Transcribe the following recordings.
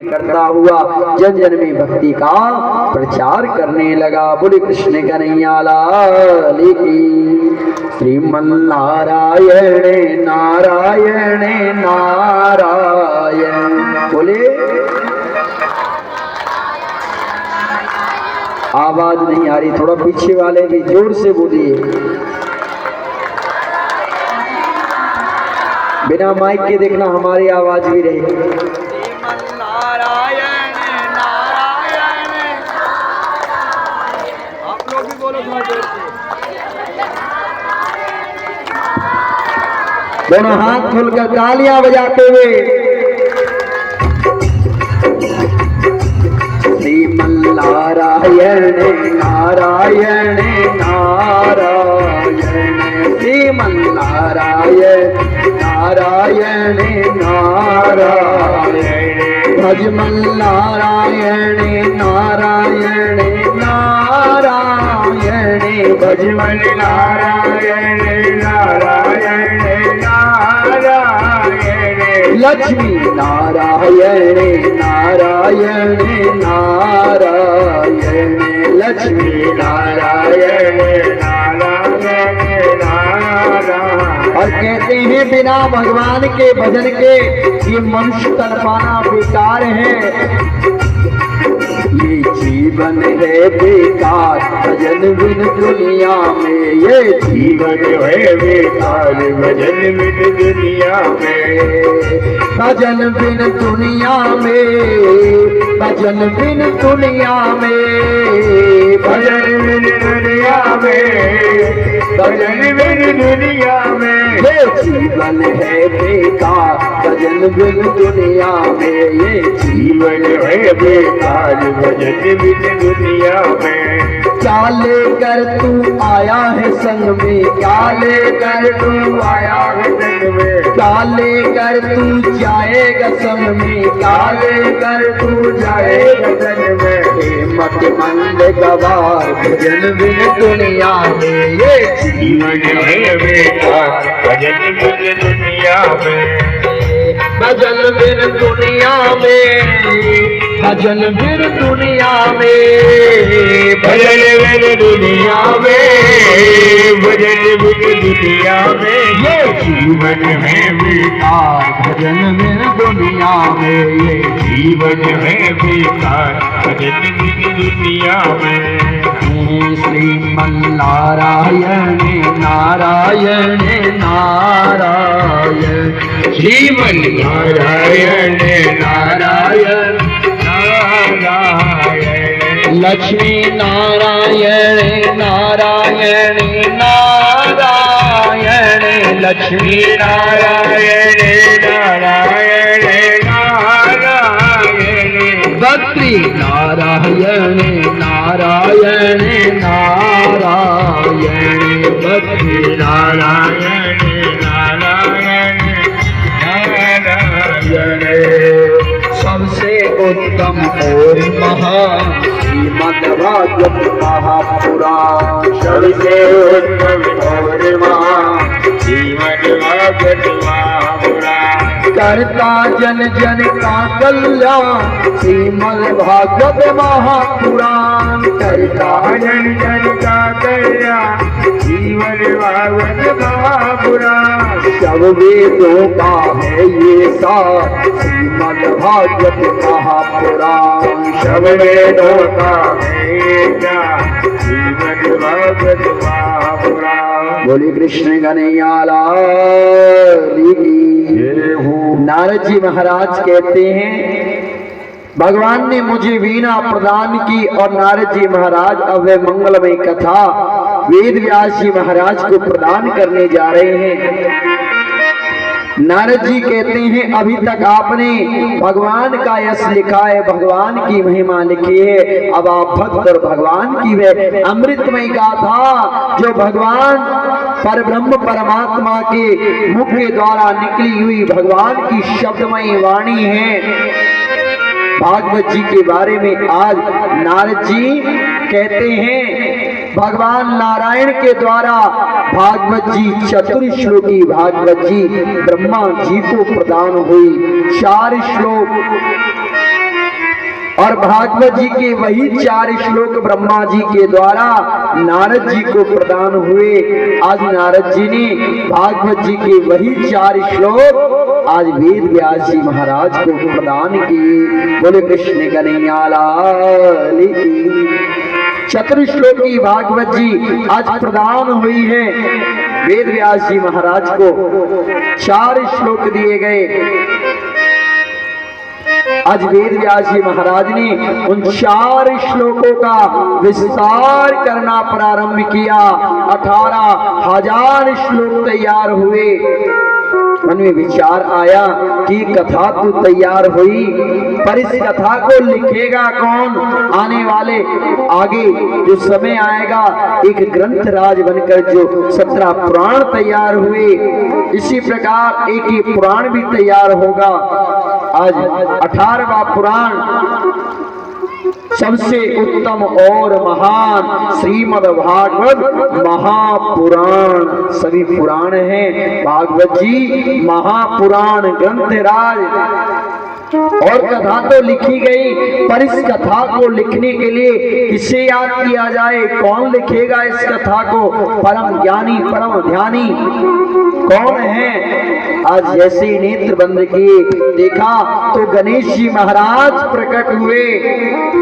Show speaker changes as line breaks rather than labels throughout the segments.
करता हुआ जन जन में भक्ति का प्रचार करने लगा। बोले कृष्ण कन्हैया लाल की। श्रीमन नारायण नारायण नारायण। बोले आवाज नहीं आ रही, थोड़ा पीछे वाले भी जोर से बोलिए। बिना माइक के देखना, हमारी आवाज भी रहे।
नारायण नारायण। आप लोग भी बोलो थोड़ा जोर से।
दोनों हाथ खोलकर तालियां बजाते हुए श्रीमन नारायण नारायण नारायण। श्रीमन नारायण नारायण नारायण। भजमन नारायण नारायण नारायण। भजमन नारायण नारायण नारायण। लक्ष्मी नारायण नारायण नारायण। लक्ष्मी नारायण नारायण नारायण। और कहते हैं बिना भगवान के भजन के ये मनुष्य तड़पाना बेकार है, ये जीवन है बेकार भजन बिन दुनिया में। ये जीवन है बेकार भजन बिन दुनिया में। भजन बिन दुनिया में, भजन बिन दुनिया में। भजन बिन दुनिया में, भजन बिन दुनिया में। ये जीवन है बेकार भजन बिन दुनिया में। ये जीवन है बेकार भजन बिन दुनिया में। क्या लेकर तू आया है संग में, क्या लेकर तू आया है संग में। क्या लेकर तू जाएगा संग में, क्या लेकर तू जाएगा संग में। मत मंद गवार भजन बिन दुनिया में। ये जीवन है बेकार भजन बिन दुनिया में। भजन बिन दुनिया में, भजन बिन दुनिया में। भजन बिन दुनिया में, भजन बिन दुनिया में। ये जीवन है बेकार भजन बिन दुनिया में। ये जीवन है बेकार भजन बिन दुनिया में। श्रीमन नारायण नारायण नारायण। श्रीमन नारायण नारायण नारायण। लक्ष्मी नारायण नारायण नारायण। लक्ष्मी नारायण नारायण नारायण। बद्री नारायण नारायण नारायण। बद्री नारायण नारायण नारायण। सबसे उत्तम और महान श्रीमद्भागवत महापुराण। सबसे उत्तम और महान श्रीमद्भागवत महापुराण। करता जन जन का कल्याण श्रीमद्भागवत महापुराण। करता जन जन का कल्याण श्रीमद्भागवत महापुराण। सब वेदों का है ये सार श्रीमद्भागवत महापुराण। सब वेदों का है श्रीमद्भागवत महापुराण। बोली कृष्ण कन्हैया लाल की। नारद जी महाराज कहते हैं भगवान ने मुझे वीणा प्रदान की और नारद जी महाराज अब वे मंगलमय कथा वेद व्यास जी महाराज को प्रदान करने जा रहे हैं। नारद जी कहते हैं अभी तक आपने भगवान का यश लिखा है, भगवान की महिमा लिखी है। अब आप भक्त और भगवान की वे अमृतमय गाथा जो भगवान परब्रह्म परमात्मा के मुख के द्वारा निकली हुई भगवान की शब्दमयी वाणी है, भागवत जी के बारे में आज नारद जी कहते हैं भगवान नारायण के द्वारा भागवत जी चतुर्श्लोकी भागवत जी ब्रह्मा जी को प्रदान हुई। 4 श्लोक और भागवत जी के वही 4 श्लोक ब्रह्मा जी के द्वारा नारद जी को प्रदान हुए। आज नारद जी ने भागवत जी के वही 4 श्लोक आज वेद व्यास जी महाराज को प्रदान किए। बोले कृष्ण कन्हैया लाल की। चतुर्श्लोकी भागवत जी आज प्रदान हुई है। वेद व्यास जी महाराज को 4 श्लोक दिए गए। आज वेद व्यास जी महाराज ने उन 4 श्लोकों का विस्तार करना प्रारंभ किया। 18,000 श्लोक तैयार हुए। मन में विचार आया कि कथा तो तैयार हुई, पर इस कथा को लिखेगा कौन? आने वाले आगे जो समय आएगा, एक ग्रंथ राज बनकर जो 17 पुराण तैयार हुए, इसी प्रकार एक ही पुराण भी तैयार होगा। आज 18वां पुराण सबसे उत्तम और महान श्रीमद् भागवत महापुराण। सभी पुराण हैं, भागवत जी महापुराण ग्रंथराज। और कथा तो लिखी गई, पर इस कथा को लिखने के लिए किसे याद किया जाए? कौन लिखेगा इस कथा को? परम ज्ञानी परम ध्यानी कौन है? आज जैसे नेत्र बंद किए, देखा तो गणेश जी महाराज प्रकट हुए।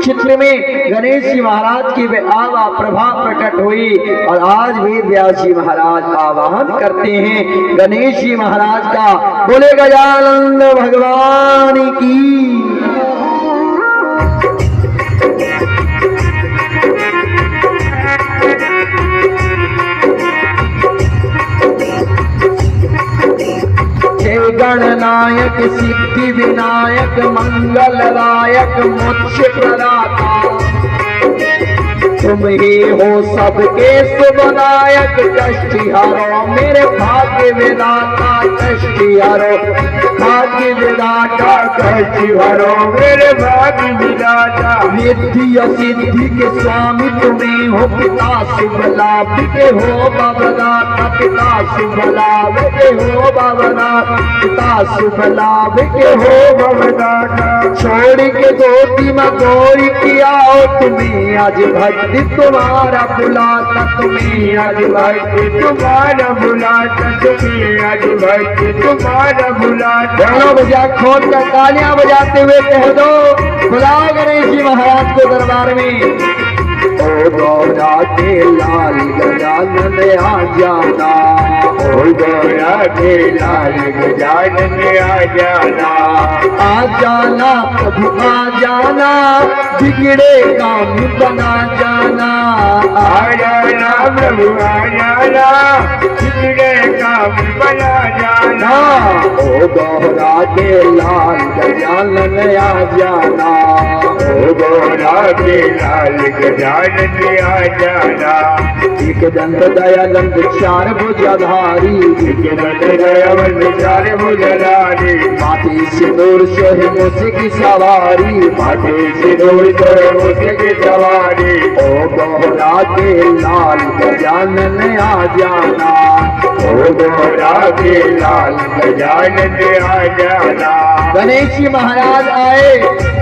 चित्र में गणेश जी महाराज की आवा प्रभा प्रकट हुई। और आज वेद व्यास जी महाराज आवाहन करते हैं गणेश जी महाराज का। बोले गजानन भगवान की। जय गणनायक सिद्धि विनायक मंगलदायक मोक्ष प्रदाता, तुम ही हो सबके शुभनायक। कष्टि हरो मेरे भाग्य विधाता, कष्टि हरो भाग्य विधाता,
कष्टि हरो मेरे भाग्य विधाता।
रिद्धि असिद्धि के स्वामी तुम्हें हो, पिता शुभ लाभ के हो बाबदाता, पिता शुभ लाभ के हो बाबदाता, पिता शुभ लाभ के हो बाबदाता। छोड़ के गोदी में गोरी किया हो, तुम्हें आज भक्ति तुम्हारा बुलाता, तुम्हें आज भक्ति
तुम्हारा बुलाता, तुम्हें आज भक्ति तुम्हारा बुलाता।
दोनों बजा खोल कर तालियां बजाते हुए कह दो, बुला गणेश जी महाराज को दरबार में। ओ गौरा के लाल गजानन आ जाना,
ओ गौरा के लाल गजानन आ जाना।
आ जाना प्रभु आ जाना, बिगड़े काम बना जाना।
आ जाना प्रभु आ जाना, बिगड़े काम बना जाना।
ओ गौरा के लाल गजानन आ जाना,
ओ गौरा के लाल गजानन आ जाना।
एक दंत दयानंद 4 भुजाधारी,
एक दंत दयानंद 4 भुजाधारी।
माथे सिंदूर सोहे मूसे की सवारी,
माथे सिंदूर सोहे मूसे की सवारी।
ओ गौरा के लाल गजानन आ जाना,
ओ गौरा के लाल गजानन आ जाना।
गणेश जी महाराज आए।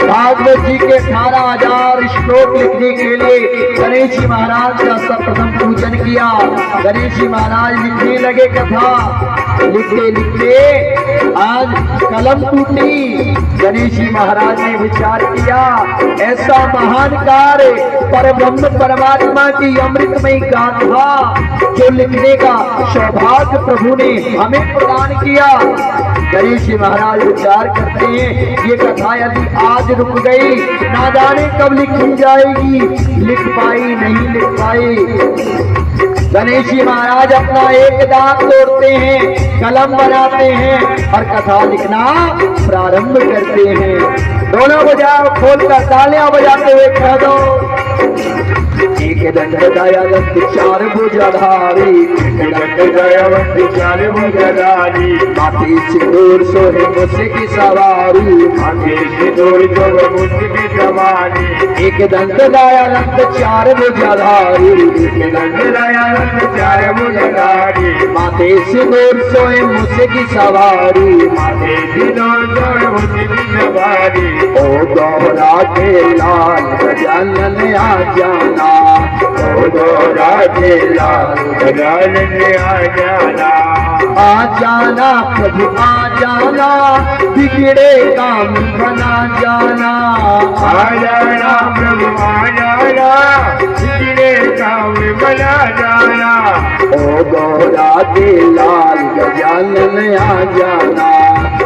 भागवत जी के 18,000 श्लोक लिखने के लिए गणेश जी महाराज का सर्वप्रथम पूजन किया। गणेश जी महाराज लिखने लगे कथा। लिखते लिखते आज कलम टूटी। गणेश जी महाराज ने विचार किया, ऐसा महान कार्य परब्रह्म परमात्मा की अमृतमयी गाथा जो लिखने का सौभाग्य प्रभु ने हमें प्रदान किया। गणेश जी महाराज विचार करते हैं, ये कथा यदि आज रुक गई, ना जाने कब लिखी जाएगी। लिख पाई नहीं लिख पाई। गणेश जी महाराज अपना एक दांत तोड़ते हैं, कलम बनाते हैं और कथा लिखना प्रारंभ करते हैं। दोनों बजाओ, खोलकर तालियां बजाते हुए कह दो, एक दंड दयालंत चार भुजाधारी,
दंड दयावंत चार भुजाधारी,
माथे सिंदूर सोहे मुझसे की सवारी,
आगे से दूर जो मुझकी सवारी,
एक दंड दयालंत चार भुजाधारी,
दंड दयावंत चार भुजाधारी,
माथे सिंदूर सोहे मुझसे की सवारी,
आगे से दूर जो मुझकी सवारी,
ओ गौरा के लाल गजानन आ जाना,
ओ गौरा के लाल गजानन आ जाना,
आ जाना प्रभु आ जाना, बिगड़े काम बना जाना,
आ जाना प्रभु आ जाना, बिगड़े काम बना जाना,
ओ गौरा के लाल गजानन आ जाना,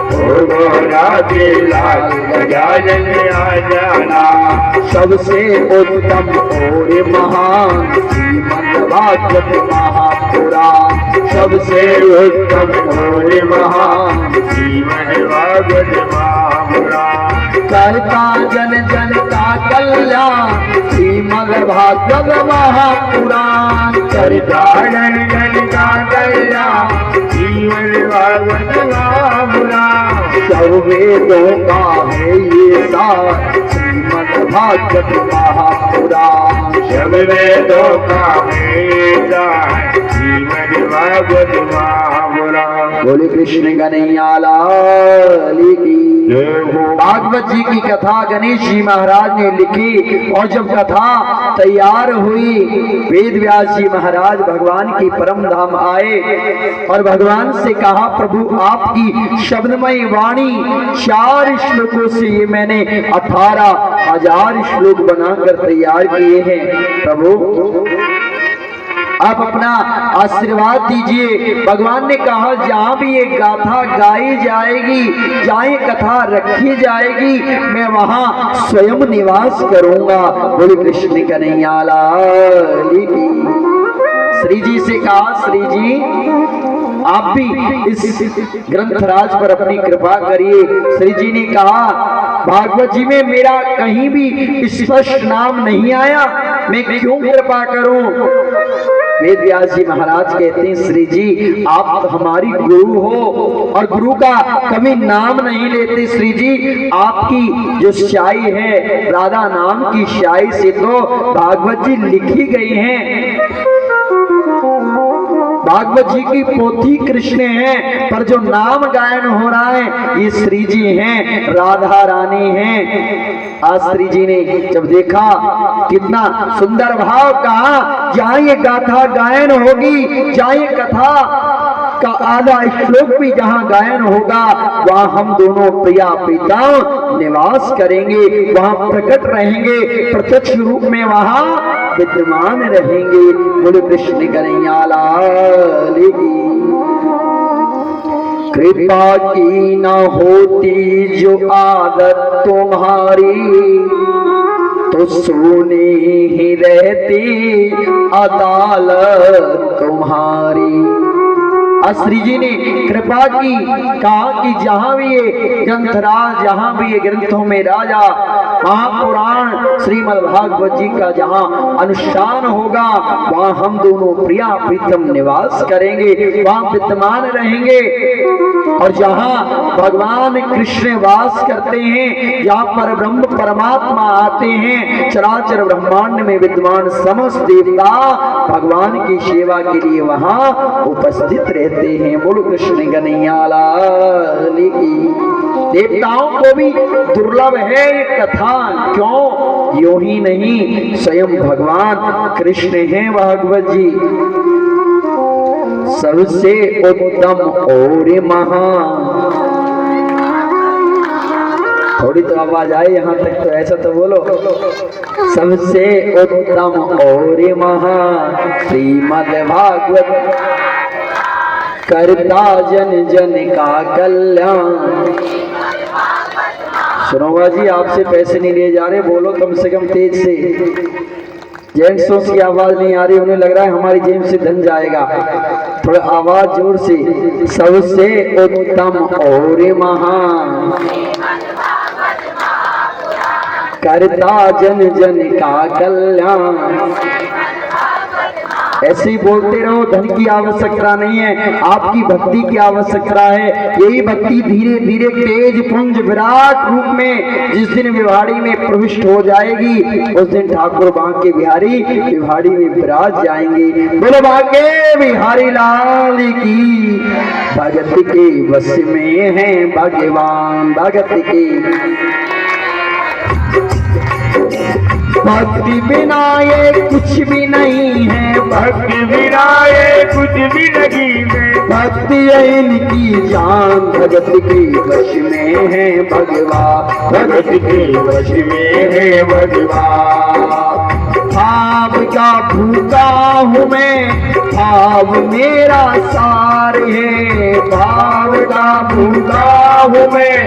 ओ गौरा के लाल गजानन आ जाना,
सबसे उत्तम और महान श्रीमद् भागवत महापुराण, सबसे उत्तम और महान
श्रीमद् भागवत महापुराण,
करता जन जन का कल्याण श्रीमद् भागवत महापुराण,
करता जन जन का कल्याण श्रीमद् भागवत महापुराण,
सब वेदों का है ये सार श्रीमद् भागवत महापुराण,
सब वेदों का वेदा श्रीमद् भागवत महापुराण।
बोले कृष्ण कन्हैया लाल की।
जय हो।
भागवत जी की कथा गणेश जी महाराज ने लिखी और जब कथा तैयार हुई, वेद व्यास जी महाराज भगवान की परम धाम आए और भगवान से कहा, प्रभु आपकी शब्दमय वाणी 4 श्लोकों से ये मैंने 18,000 श्लोक बनाकर तैयार किए हैं। प्रभु आप अपना आशीर्वाद दीजिए। भगवान ने कहा, जहाँ भी ये गाथा गाई जाएगी, जहाँ ये कथा रखी जाएगी, मैं वहाँ स्वयं निवास करूंगा। बोले कृष्ण कन्हैया लाल की। श्री जी से कहा, श्री जी आप भी इस ग्रंथराज पर अपनी कृपा करिए। श्री जी ने कहा, भागवत जी में मेरा कहीं भी स्पष्ट नाम नहीं आया, मैं क्यों कृपा करूं। वेद व्यास जी महाराज कहते हैं, श्री जी आप हमारी गुरु हो और गुरु का कभी नाम नहीं लेते। श्री जी आपकी जो स्याई है, राधा नाम की स्याई से तो भागवत जी लिखी गई हैं। भागवत जी की पोथी कृष्ण है, पर जो नाम गायन हो रहा है ये श्री जी हैं, राधा रानी हैं। आज श्री जी ने जब देखा, कितना सुंदर भाव कहा, जहाँ ये गाथा गायन होगी, जहाँ ये कथा का आधा श्लोक भी जहाँ गायन होगा, वहाँ हम दोनों प्रिया प्रीतम निवास करेंगे, वहाँ प्रकट रहेंगे, प्रत्यक्ष रूप में वहाँ विद्यमान रहेंगे। बोले कृष्ण कन्हैया लाल की। कृपा की न होती जो आदत तुम्हारी, तो सोनी ही रहती अदालत तुम्हारी। श्री जी ने कृपा की, कहा कि जहां भी ये ग्रंथराज, जहां भी ये ग्रंथों में राजा महापुराण श्रीमद् भागवत जी का जहां अनुष्ठान होगा, वहां हम दोनों प्रिया प्रीतम निवास करेंगे, वहां विद्यमान रहेंगे। और जहां भगवान कृष्ण वास करते हैं, जहां पर ब्रह्म परमात्मा आते हैं, चराचर ब्रह्मांड में विद्यमान समस्त देवता भगवान की सेवा के लिए वहां उपस्थित रहते हैं। बोलो कृष्ण कन्हैया लाल की। देवताओं को भी दुर्लभ है ये कथा, क्यों? यूं ही नहीं, स्वयं भगवान कृष्ण हैं भागवत जी, सबसे उत्तम और महान। थोड़ी तो आवाज आए यहाँ तक, तो ऐसा तो बोलो, सबसे उत्तम और महान श्रीमद् भागवत, करता जन जन का कल्याण। सुनोगा जी, आपसे पैसे नहीं लिए जा रहे, बोलो कम से कम तेज से। जेंट्सों की आवाज नहीं आ रही, उन्हें लग रहा है हमारी जेब से धन जाएगा। थोड़ा आवाज जोर से, सबसे उत्तम और महान, करता जन जन का कल्याण। ऐसे ही बोलते रहो, धन की आवश्यकता नहीं है, आपकी भक्ति की आवश्यकता है। यही भक्ति धीरे धीरे तेज पुंज विराट रूप में जिस दिन विवाड़ी में प्रविष्ट हो जाएगी, उस दिन ठाकुर बांके बिहारी विवाड़ी में विराज जाएंगे। बोलो बांके बिहारी लाल की। भगत के वश में है भगवान, भगत के भक्ति बिना ये कुछ भी नहीं है,
भक्ति बिना ये कुछ भी नहीं है।
भक्ति है इनकी जान, भगत के वश में है भगवान,
भगत के वश में है भगवान।
भाव का भूखा हूँ मैं, भाव मेरा सार है, भाव का
भूखा हूँ मैं,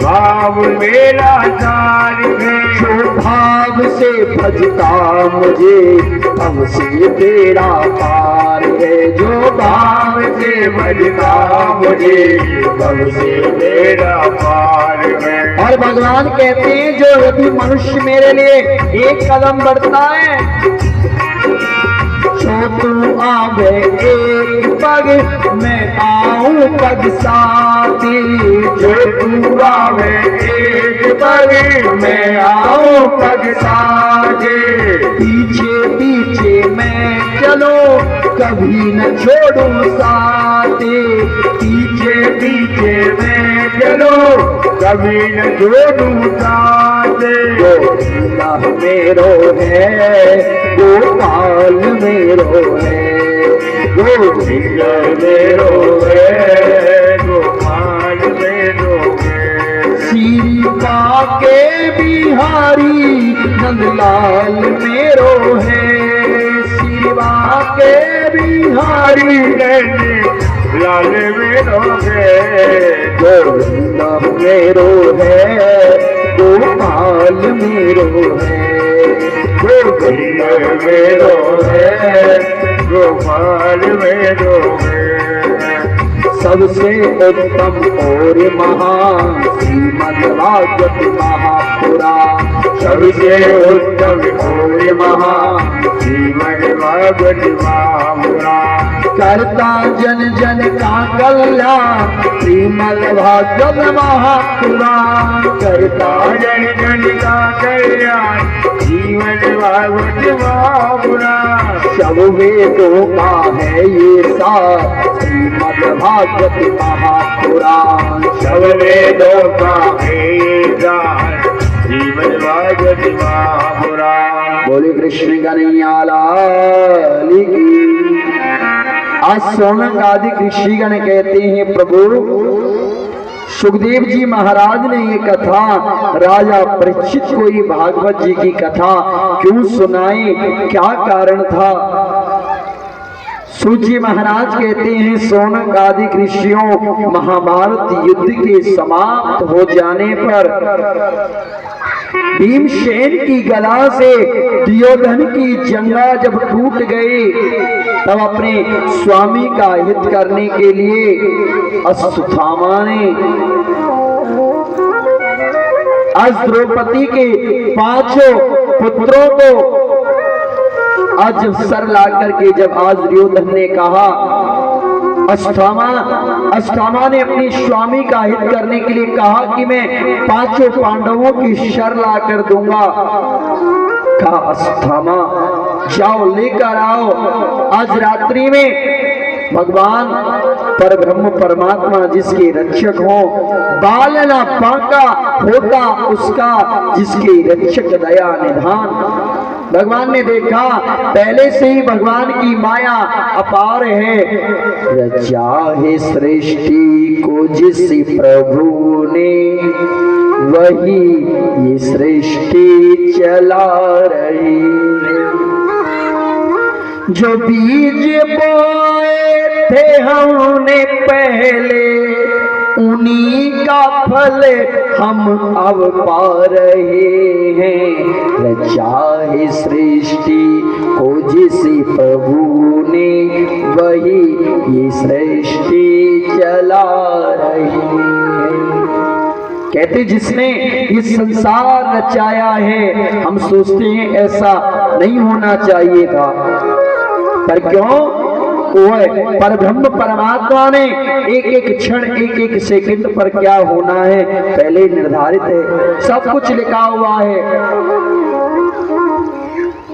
भाव मेरा सार है।
जो भाव से भजता मुझे, भव से तेरा पार है। जो
भाव से भजता मुझे, भव से तेरा पार है।
और भगवान कहते हैं, जो यदि मनुष्य मेरे लिए एक कदम बढ़ता है, जो तू आवे एक पग, मैं आऊं पग साथी।
जो तू आवे एक पग, मैं आऊं पग साथे।
पीछे पीछे मैं चलो, कभी न छोड़ू साथे।
पीछे पीछे मैं चलो, कभी न छोड़ू साथे।
गोविंदा मेरो है, गोपाल मेरो है,
गोविंदा मेरो है, गोपाल मेरो है।
श्री बांके बिहारी नंदलाल मेरो है, श्री बांके बिहारी
लाल मेरो है।
गोविंदा मेरो है, गोपाल मेरो है,
गोविंदा मेरो है, गोपाल मेरो है।
सबसे उत्तम और महान श्रीमद्भागवत महापुराण,
सबसे उत्तम और महान श्रीमद्भागवत महापुराण।
करता जन जन का कल्याण, श्रीमद्भागवत महापुराण। करता
जन जन का कल्याण, श्रीमद्भागवत महापुराण।
सब वेदों का है ये सार, श्रीमद्भागवत महापुराण।
सब वेदों का है सार, श्रीमद्भागवत महापुराण।
बोले कृष्ण कन्हैया लाल की। आज सोनक आदि ऋषिगण कहते हैं, प्रभु सुखदेव जी महाराज ने ये कथा राजा परीक्षित को ही भागवत जी की कथा क्यों सुनाई, क्या कारण था? सूची महाराज कहते हैं, सोनक आदि ऋषियों महाभारत युद्ध के समाप्त हो जाने पर भीमसेन की गला से दुर्योधन की जंगा जब टूट गई, तब अपने स्वामी का हित करने के लिए अश्वत्थामा ने आज द्रौपदी के 5 पुत्रों को आज सर ला करके जब आज दुर्योधन ने कहा, अश्वत्थामा ने अपनी स्वामी का हित करने के लिए कहा कि मैं 5 पांडवों की शर ला कर दूंगा। कहा अश्वत्थामा जाओ लेकर आओ। आज रात्रि में भगवान परब्रह्म परमात्मा जिसके रक्षक हो, बाल ना बांका होता उसका जिसके रक्षक दया निधान। भगवान ने देखा पहले से ही भगवान की माया अपार है। रचा है सृष्टि को जिस प्रभु ने, वही ये सृष्टि चला रही। जो बीज बोए थे हमने पहले, उन्हीं का फल हम अब पा रहे हैं। रचा है सृष्टि को जिस प्रभु ने, वही ये सृष्टि चला रही है। कहते जिसने ये संसार रचाया है, हम सोचते हैं ऐसा नहीं होना चाहिए था, पर क्यों? वो परब्रह्म परमात्मा ने एक एक क्षण एक एक सेकंड पर क्या होना है पहले निर्धारित है, सब कुछ लिखा हुआ है।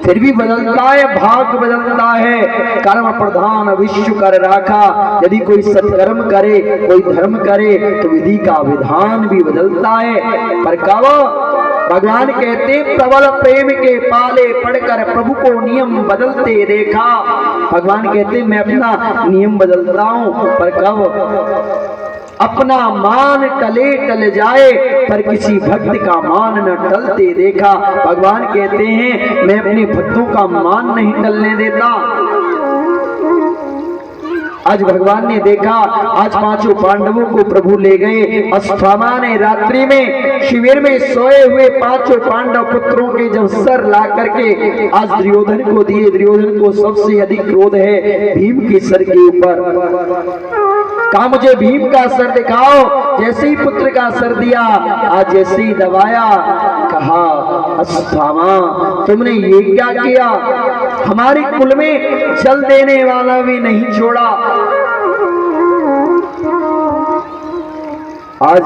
फिर भी बदलता है, भाग बदलता है। कर्म प्रधान विश्व कर राखा, यदि कोई सत्कर्म करे, कोई धर्म करे तो विधि का विधान भी बदलता है। पर कब? भगवान कहते प्रबल प्रेम के पाले पढ़कर प्रभु को नियम बदलते देखा। भगवान कहते मैं अपना नियम बदलता हूं, पर कब? अपना मान टले टल जाए, पर किसी भक्त का मान न टलते देखा। भगवान कहते हैं मैं अपने भक्तों का मान नहीं टलने देता। आज भगवान ने देखा, आज पांचों पांडवों को प्रभु ले गए। अश्वत्थामा ने रात्रि में शिविर में सोए हुए पांचों पांडव पुत्रों के जब सर ला करके आज दुर्योधन को दिए। दुर्योधन को सबसे अधिक क्रोध है भीम के सर के ऊपर। कहा मुझे भीम का सर दिखाओ। जैसे ही पुत्र का सर दिया, आज जैसे ही दबाया, कहा अश्वत्थामा तुमने ये क्या किया? हमारे कुल में जल देने वाला भी नहीं छोड़ा। आज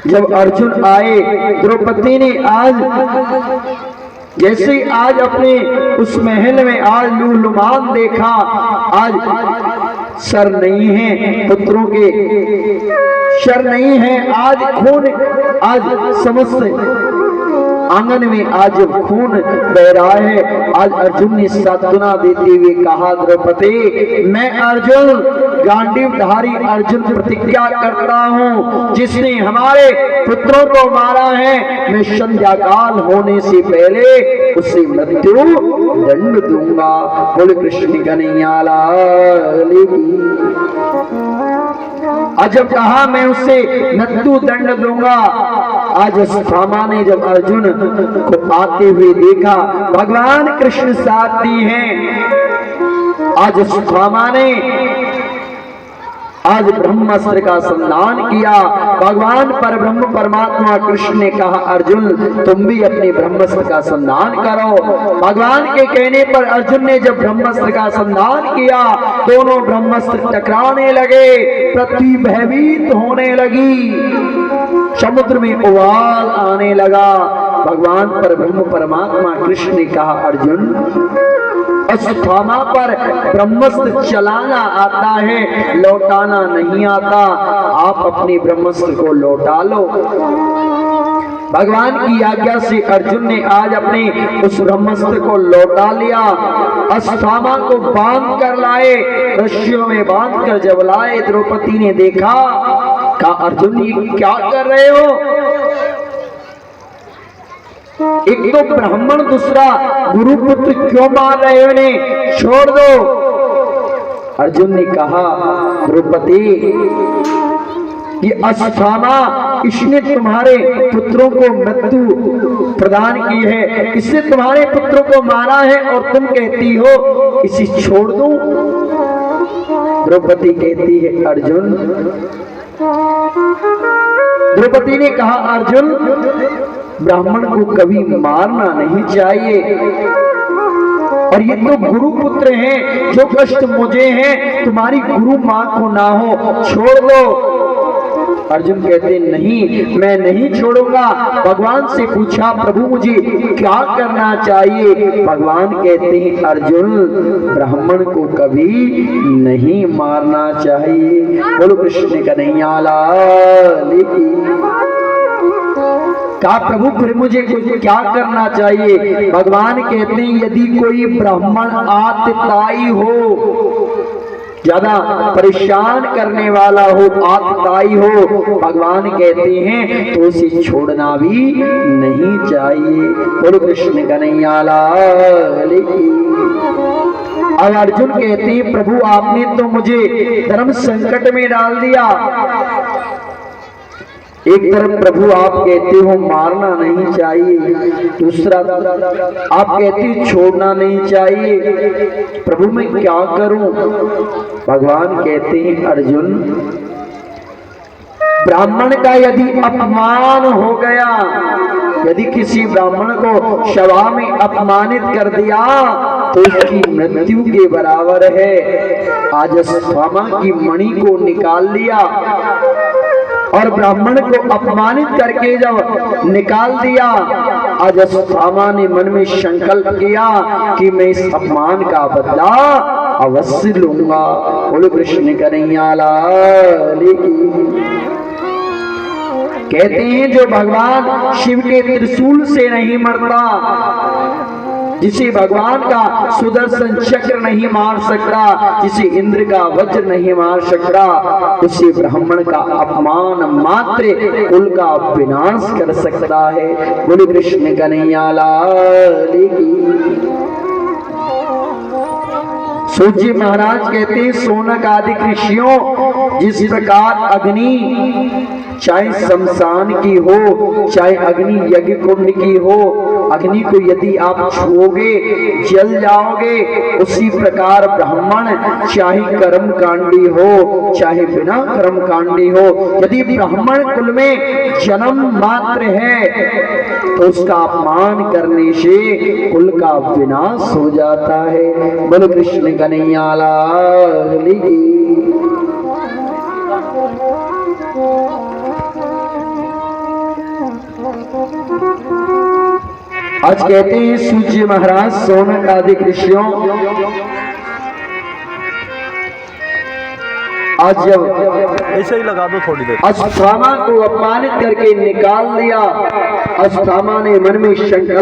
जब अर्जुन आए, द्रौपदी ने आज जैसे आज अपने उस महल में आज लूलुमान देखा, आज सर नहीं है पुत्रों के, सर नहीं है, आज खून, आज समस्त आंगन में आज खून बह रहा है। आज अर्जुन ने सांत्वना देते हुए कहा द्रौपदी मैं अर्जुन गांडीवधारी अर्जुन प्रतिज्ञा करता हूँ, जिसने हमारे पुत्रों को मारा है, मैं संध्या काल होने से पहले उसे मृत्यु दंड दूंगा। बोले कृष्ण कन्हैया लाल की। जब कहा मैं उसे मृत्यु दंड दूंगा। आज अश्वत्थामा ने जब अर्जुन को आते हुए देखा, भगवान कृष्ण सारथी हैं। आज अश्वत्थामा ने आज ब्रह्मास्त्र का संधान किया। भगवान पर ब्रह्म परमात्मा कृष्ण ने कहा अर्जुन तुम भी अपने ब्रह्मास्त्र का संधान करो। भगवान के कहने पर अर्जुन ने जब ब्रह्मास्त्र का संधान किया, दोनों ब्रह्मास्त्र टकराने लगे, पृथ्वी भयभीत होने लगी, समुद्र में उबाल आने लगा। भगवान पर ब्रह्म परमात्मा कृष्ण ने कहा अर्जुन अश्वत्थामा पर ब्रह्मास्त्र चलाना आता है, लौटाना नहीं आता। आप अपने ब्रह्मास्त्र को लौटा लो। भगवान की आज्ञा से अर्जुन ने आज अपने उस ब्रह्मास्त्र को लौटा लिया। अश्वत्थामा को बांध कर लाए, रस्सियों में बांध कर जब लाए, द्रौपदी ने देखा, कहा अर्जुन ये क्या कर रहे हो? एक तो ब्राह्मण, दूसरा गुरुपुत्र, क्यों मार रहे हो इन्हें? छोड़ दो। अर्जुन ने कहा द्रौपदी ये अश्वत्थामा, इसने तुम्हारे पुत्रों को मृत्यु प्रदान की है, इसने तुम्हारे पुत्रों को मारा है और तुम कहती हो इसे छोड़ दूं? द्रौपदी कहती है अर्जुन, द्रौपदी ने कहा अर्जुन ब्राह्मण को कभी मारना नहीं चाहिए, और ये तो गुरु पुत्र हैं, जो कष्ट मुझे हैं तुम्हारी गुरु मां को ना हो, छोड़ दो। अर्जुन कहते नहीं मैं नहीं छोड़ूंगा। भगवान से पूछा प्रभु मुझे क्या करना चाहिए? भगवान कहते हैं अर्जुन ब्राह्मण को कभी नहीं मारना चाहिए। बोलो कृष्ण कन्हैया लाल की। कहा प्रभु फिर मुझे क्या करना चाहिए? भगवान कहते हैं यदि कोई ब्राह्मण आतताई हो, ज्यादा परेशान करने वाला हो, आतताई हो, भगवान कहते हैं तो उसे छोड़ना भी नहीं चाहिए। बोलो कृष्ण कन्हैया लाल की। अब अर्जुन कहते हैं प्रभु आपने तो मुझे धर्म संकट में डाल दिया। एक तरफ प्रभु आप कहते हो मारना नहीं चाहिए, दूसरा आप कहते हो छोड़ना नहीं चाहिए। प्रभु मैं क्या करूं? भगवान कहते हैं अर्जुन ब्राह्मण का यदि अपमान हो गया, यदि किसी ब्राह्मण को सभा में अपमानित कर दिया तो उसकी मृत्यु के बराबर है। आज अश्वत्थामा की मणि को निकाल लिया और ब्राह्मण को अपमानित करके जब निकाल दिया, आज अश्वत्थामा ने मन में संकल्प किया कि मैं इस अपमान का बदला अवश्य लूंगा। बोलो कृष्ण कन्हैया लाल की। कहते हैं जो भगवान शिव के त्रिशूल से नहीं मरता, जिसे भगवान का सुदर्शन चक्र नहीं मार सकता, जिसे इंद्र का वज्र नहीं मार सकता, उसे ब्राह्मण का अपमान मात्र कुल का विनाश कर सकता है। बोले कृष्ण कन्हैया लाल की। सूर्य महाराज कहते हैं सोनक आदि ऋषियों, जिस प्रकार अग्नि चाहे शमशान की हो, चाहे अग्नि यज्ञ कुंड की हो, अग्नि को यदि आप छुओगे जल जाओगे, उसी प्रकार ब्राह्मण चाहे कर्म कांडी हो चाहे बिना कर्म कांडी हो, यदि ब्राह्मण कुल में जन्म मात्र है तो उसका अपमान करने से कुल का विनाश हो जाता है। बोलो कृष्ण कन्हैया लाल की। आज कहते हैं सूर्य महाराज सोनक आदि ऋषियों, आज जब
ऐसे ही लगा दो थोड़ी देर।
अश्वत्थामा को अपमानित करके निकाल दिया, अश्वत्थामा ने मन में संकल्प